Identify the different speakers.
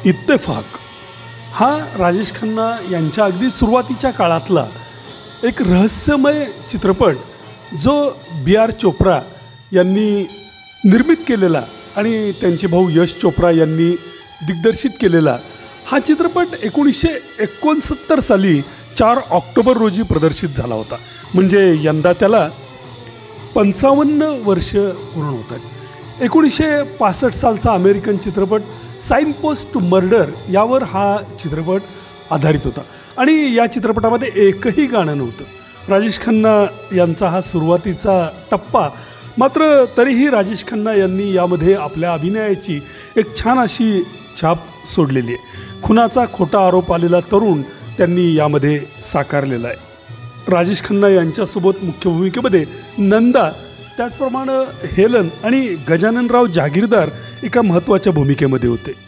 Speaker 1: इत्तेफाक हा राजेश खन्ना यांच्या अगदी सुरुवातीच्या काळातला एक रहस्यमय चित्रपट जो B.R. चोप्रा यांनी निर्मित केलेला आणि त्यांचे भाऊ यश चोप्रा यांनी दिग्दर्शित केलेला हा चित्रपट 1969 साली 4 ऑक्टोबर रोजी प्रदर्शित झाला होता. म्हणजे यंदा त्याला 55 वर्ष पूर्ण होतात. 1965 सालचा अमेरिकन चित्रपट साइनपोस्ट टू मर्डर यावर हा चित्रपट आधारित होता आणि या चित्रपटामध्ये एकही गाणं नव्हतं. राजेश खन्ना यांचा हा सुरुवातीचा टप्पा मात्र तरीही राजेश खन्ना यांनी यामध्ये आपल्या अभिनयाची एक छान अशी छाप सोडलेली आहे. खुनाचा खोटा आरोप आलेला तरुण त्यांनी यामध्ये साकारलेला आहे. राजेश खन्ना यांच्यासोबत मुख्य भूमिकेमध्ये नंदा, त्याचप्रमाणे हेलन आणि गजाननराव जागीरदार एका महत्त्वाच्या भूमिकेमध्ये होते.